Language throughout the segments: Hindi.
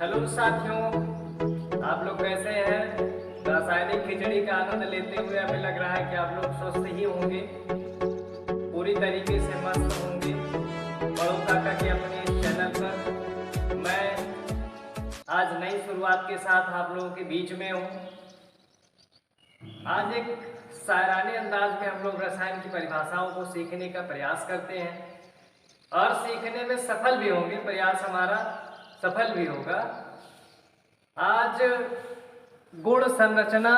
हेलो साथियों, आप लोग कैसे हैं? रासायनिक खिचड़ी का आनंद लेते हुए हमें लग रहा है कि आप लोग स्वस्थ ही होंगे, पूरी तरीके से मस्त होंगे। बड़ों काका के अपने इस चैनल पर मैं आज नई शुरुआत के साथ आप लोगों के बीच में हूँ। आज एक शायराने अंदाज में हम लोग रसायन की परिभाषाओं को सीखने का प्रयास करते हैं और सीखने में सफल भी होंगे। प्रयास हमारा सफल भी होगा। आज गुण, संरचना,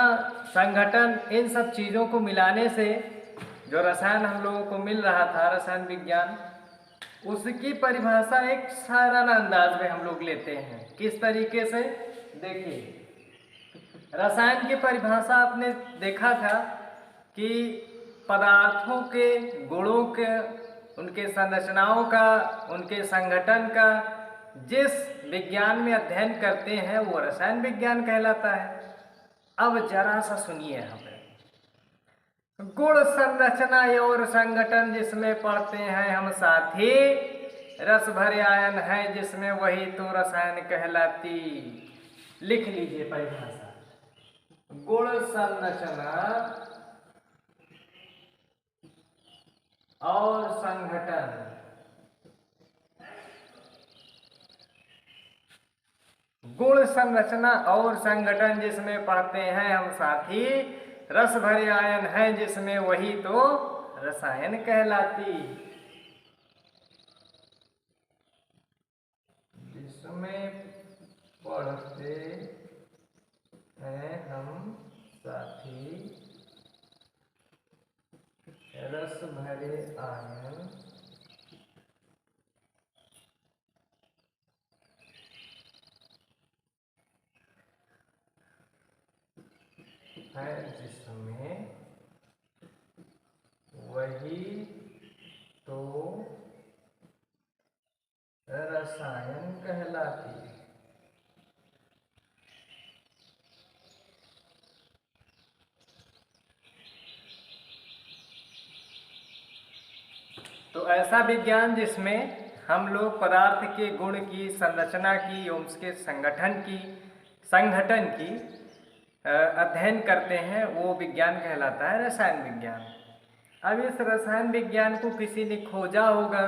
संगठन, इन सब चीज़ों को मिलाने से जो रसायन हम लोगों को मिल रहा था, रसायन विज्ञान, उसकी परिभाषा एक शायराना अंदाज में हम लोग लेते हैं। किस तरीके से? देखिए, रसायन की परिभाषा आपने देखा था कि पदार्थों के गुणों के, उनके संरचनाओं का, उनके संगठन का जिस विज्ञान में अध्ययन करते हैं वो रसायन विज्ञान कहलाता है। अब जरा सा सुनिए यहाँ पे, गुण, संरचना और संगठन जिसमें पढ़ते हैं हम साथी, रस भरे आयन है जिसमें वही तो रसायन कहलाती। लिख लीजिए परिभाषा, गुण, संरचना और संगठन, गुण, संरचना और संगठन जिसमें पढ़ते हैं हम साथी, रस भरे आयन है जिसमें वही तो रसायन कहलाती। जिसमें पढ़ते हैं हम साथी, रस भरे आयन है जिसमें वही तो रसायन कहलाती। तो ऐसा विज्ञान जिसमें हम लोग पदार्थ के गुण की, संरचना की, उसके संगठन की अध्ययन करते हैं, वो विज्ञान कहलाता है रसायन विज्ञान। अब इस रसायन विज्ञान को किसी ने खोजा होगा,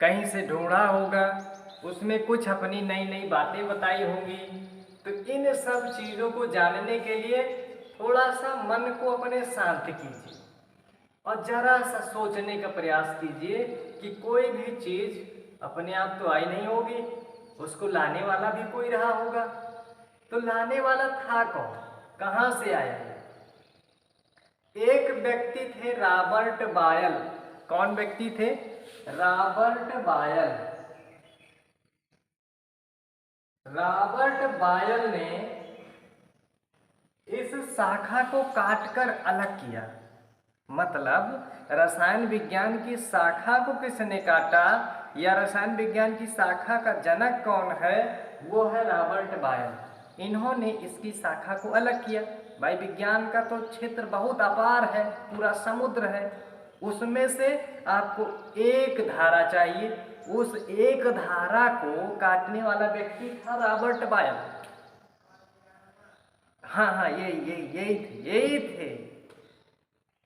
कहीं से ढूंढा होगा, उसमें कुछ अपनी नई नई बातें बताई होंगी। तो इन सब चीज़ों को जानने के लिए थोड़ा सा मन को अपने शांत कीजिए और जरा सा सोचने का प्रयास कीजिए कि कोई भी चीज़ अपने आप तो आई नहीं होगी, उसको लाने वाला भी कोई रहा होगा। तो लाने वाला था कौन, कहाँ से आया? एक व्यक्ति थे, रॉबर्ट बायल। कौन व्यक्ति थे? रॉबर्ट बायल। रॉबर्ट बायल ने इस शाखा को काटकर अलग किया। मतलब रसायन विज्ञान की शाखा को किसने काटा, या रसायन विज्ञान की शाखा का जनक कौन है? वो है रॉबर्ट बायल। इन्होंने इसकी शाखा को अलग किया। भाई, विज्ञान का तो क्षेत्र बहुत अपार है, पूरा समुद्र है। उसमें से आपको एक धारा चाहिए, उस एक धारा को काटने वाला व्यक्ति था रॉबर्ट बायल। हाँ, यही थे।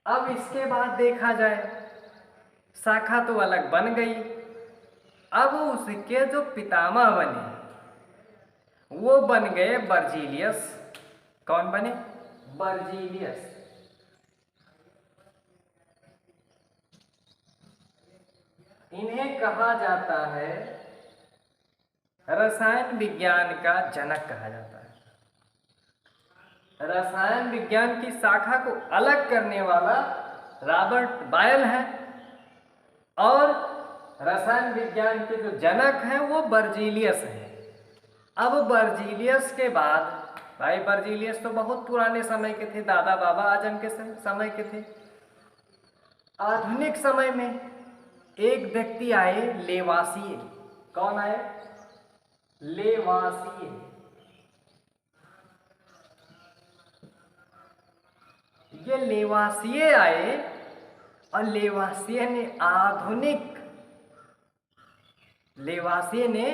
अब इसके बाद देखा जाए, शाखा तो अलग बन गई। अब उसके जो पितामह बने वो बन गए बर्जीलियस। कौन बने? बर्जीलियस। इन्हें कहा जाता है, रसायन विज्ञान का जनक कहा जाता है। रसायन विज्ञान की शाखा को अलग करने वाला रॉबर्ट बायल है और रसायन विज्ञान के जो जनक हैं वो बर्जीलियस हैं। अब बर्जीलियस के बाद, भाई बर्जीलियस तो बहुत पुराने समय के थे, दादा बाबा आजम के समय के थे। आधुनिक समय में एक व्यक्ति आए, लेवासिए। कौन आए? लेवासिए। ये लेवासिए आए और लेवासिए ने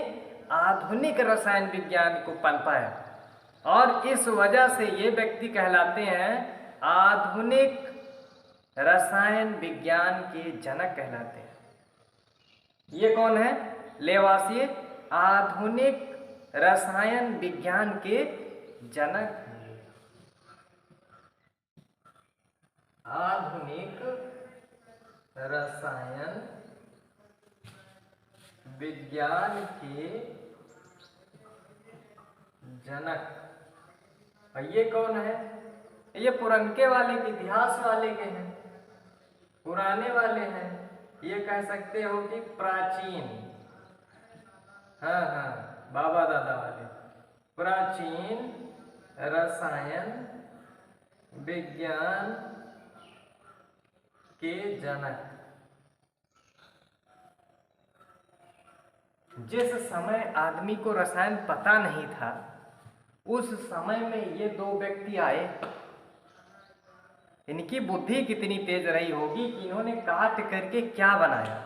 आधुनिक रसायन विज्ञान को पनपा है, और इस वजह से ये व्यक्ति कहलाते हैं आधुनिक रसायन विज्ञान के जनक कहलाते हैं। ये कौन है? लेवासिए आधुनिक रसायन विज्ञान के जनक हैं। आधुनिक रसायन विज्ञान के जनक। और ये कौन है? ये पुरनके वाले के, इतिहास वाले के हैं, पुराने वाले हैं। ये कह सकते हो कि प्राचीन, हाँ हाँ, बाबा दादा वाले, प्राचीन रसायन विज्ञान के जनक। जिस समय आदमी को रसायन पता नहीं था, उस समय में ये दो व्यक्ति आए। इनकी बुद्धि कितनी तेज रही होगी कि इन्होंने काट करके क्या बनाया।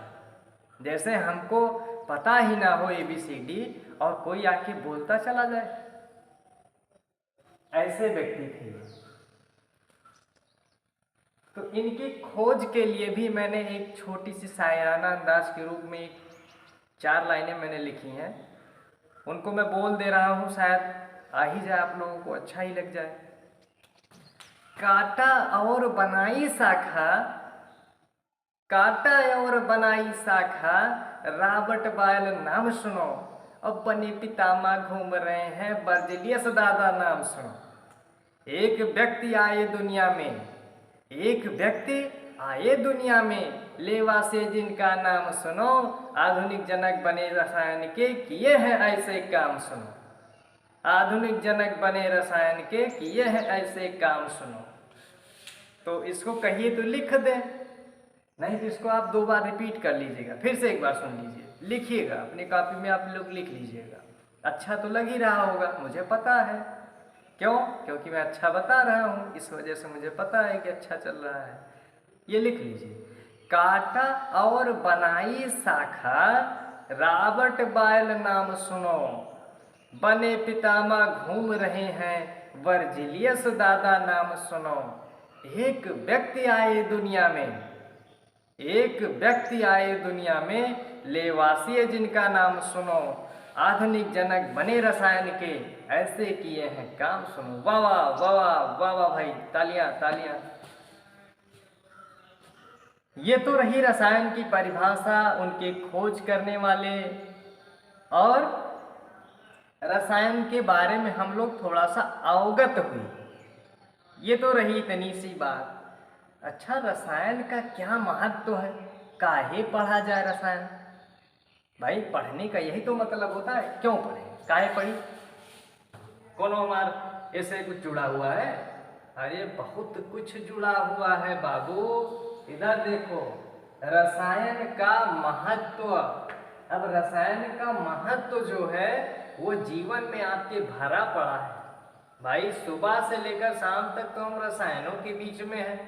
जैसे हमको पता ही ना हो ABCD और कोई आके बोलता चला जाए, ऐसे व्यक्ति थे। तो इनकी खोज के लिए भी मैंने एक छोटी सी शायराना अंदाज के रूप में 4 लाइनें मैंने लिखी हैं। उनको मैं बोल दे रहा हूँ, शायद आ ही जाए, आप लोगों को अच्छा ही लग जाए। काटा और बनाई शाखा, काटा और बनाई शाखा, रॉबर्ट बॉयल नाम सुनो। अब बने पितामह घूम रहे हैं, बर्जिलियस दादा नाम सुनो। एक व्यक्ति आए दुनिया में, एक व्यक्ति आए दुनिया में, लेवा से जिनका नाम सुनो। आधुनिक जनक बने रसायन के, किए हैं ऐसे काम सुनो। आधुनिक जनक बने रसायन के, किए हैं ऐसे काम सुनो। तो इसको कहिए तो लिख दे, नहीं तो इसको आप 2 बार रिपीट कर लीजिएगा, फिर से एक बार सुन लीजिए, लिखिएगा अपनी कॉपी में, आप लोग लिख लीजिएगा। अच्छा तो लग ही रहा होगा, मुझे पता है। क्यों? क्योंकि मैं अच्छा बता रहा हूँ, इस वजह से मुझे पता है कि अच्छा चल रहा है। ये लिख लीजिए, काटा और बनाई शाखा, रॉबर्ट बॉयल नाम सुनो। बने पितामह घूम रहे हैं, वर्जिलियस दादा नाम सुनो। एक व्यक्ति आए दुनिया में, एक व्यक्ति आए दुनिया में, लेवासी जिनका नाम सुनो। आधुनिक जनक बने रसायन के, ऐसे किए हैं काम सुनो। वाह वाह वाह वाह वाह भाई, तालियां तालियां। ये तो रही रसायन की परिभाषा, उनके खोज करने वाले, और रसायन के बारे में हम लोग थोड़ा सा अवगत हुए। ये तो रही इतनी सी बात। अच्छा, रसायन का क्या महत्व है? काहे पढ़ा जाए रसायन? भाई पढ़ने का यही तो मतलब होता है। क्यों पढ़े, काहे पढ़ी? कौन हमार ऐसे कुछ जुड़ा हुआ है? अरे बहुत कुछ जुड़ा हुआ है बाबू। इधर देखो, रसायन का महत्व। अब रसायन का महत्व जो है वो जीवन में आपके भरा पड़ा है। भाई सुबह से लेकर शाम तक तो हम रसायनों के बीच में हैं,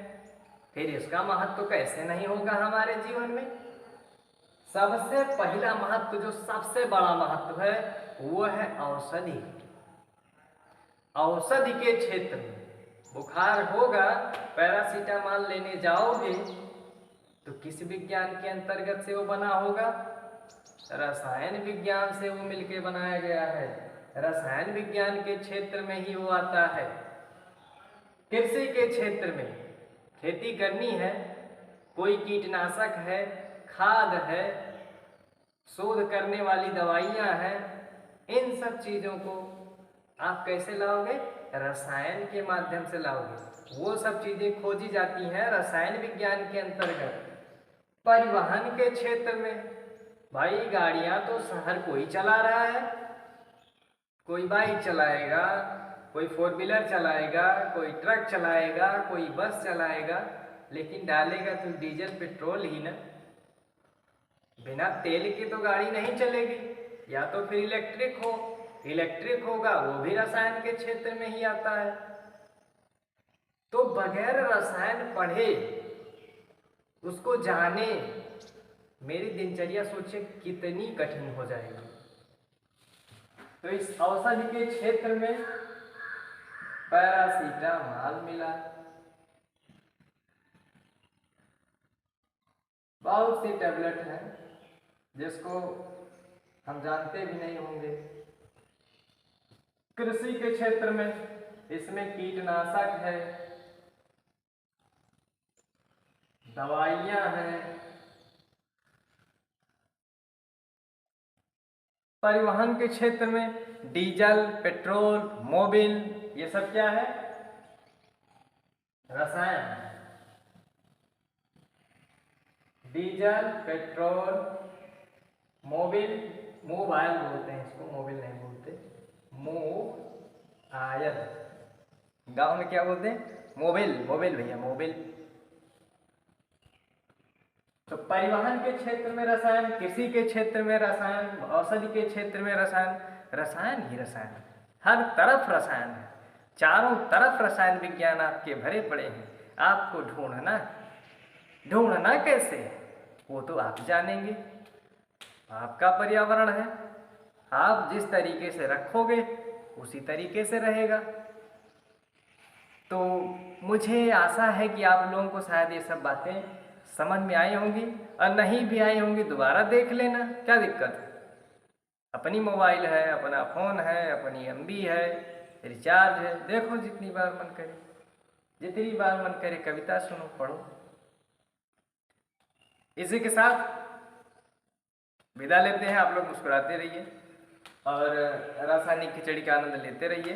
फिर इसका महत्व कैसे नहीं होगा हमारे जीवन में? सबसे पहला महत्व, जो सबसे बड़ा महत्व है, वो है औषधि। औषधि के क्षेत्र में बुखार होगा, पैरासीटामॉल लेने जाओगे तो किस विज्ञान के अंतर्गत से वो बना होगा? रसायन विज्ञान से वो मिलके बनाया गया है। रसायन विज्ञान के क्षेत्र में ही वो आता है। कृषि के क्षेत्र में खेती करनी है, कोई कीटनाशक है, खाद है, शोध करने वाली दवाइयाँ हैं, इन सब चीज़ों को आप कैसे लाओगे? रसायन के माध्यम से लाओगे। वो सब चीज़ें खोजी जाती हैं रसायन विज्ञान के अंतर्गत। परिवहन के क्षेत्र में भाई गाड़ियाँ तो हर कोई चला रहा है, कोई बाइक चलाएगा, कोई 4 व्हीलर चलाएगा, कोई ट्रक चलाएगा, कोई बस चलाएगा, लेकिन डालेगा तो डीजल पेट्रोल ही ना। बिना तेल की तो गाड़ी नहीं चलेगी। या तो फिर इलेक्ट्रिक हो, इलेक्ट्रिक होगा वो भी रसायन के क्षेत्र में ही आता है। तो बगैर रसायन पढ़े, उसको जाने, मेरी दिनचर्या सोचिए कितनी कठिन हो जाएगी। तो इस औषधि के क्षेत्र में पैरासीटामॉल मिला। बहुत सी टैबलेट हैं जिसको हम जानते भी नहीं होंगे। कृषि के क्षेत्र में इसमें कीटनाशक है, दवाइयां हैं। परिवहन के क्षेत्र में डीजल, पेट्रोल, मोबिल, ये सब क्या है? रसायन। डीजल, पेट्रोल, मोबिल, मोबाइल बोलते हैं इसको, मोबिल नहीं बोलते, मोबाइल। गांव में क्या बोलते हैं? मोबिल, मोबिल भैया, मोबिल। तो परिवहन के क्षेत्र में रसायन, कृषि के क्षेत्र में रसायन, औषधि के क्षेत्र में रसायन, रसायन ही रसायन, हर तरफ रसायन है। चारों तरफ रसायन विज्ञान आपके भरे पड़े हैं। आपको ढूंढना, ढूंढना कैसे वो तो आप जानेंगे। आपका पर्यावरण है, आप जिस तरीके से रखोगे उसी तरीके से रहेगा। तो मुझे आशा है कि आप लोगों को शायद ये सब बातें समझ में आई होंगी, और नहीं भी आई होंगी दोबारा देख लेना, क्या दिक्कत है। अपनी मोबाइल है, अपना फ़ोन है, अपनी एमबी है, रिचार्ज है, देखो जितनी बार मन करे, जितनी बार मन करे कविता सुनो, पढ़ो। इसी के साथ विदा लेते हैं। आप लोग मुस्कुराते रहिए और रासायनिक खिचड़ी का आनंद लेते रहिए।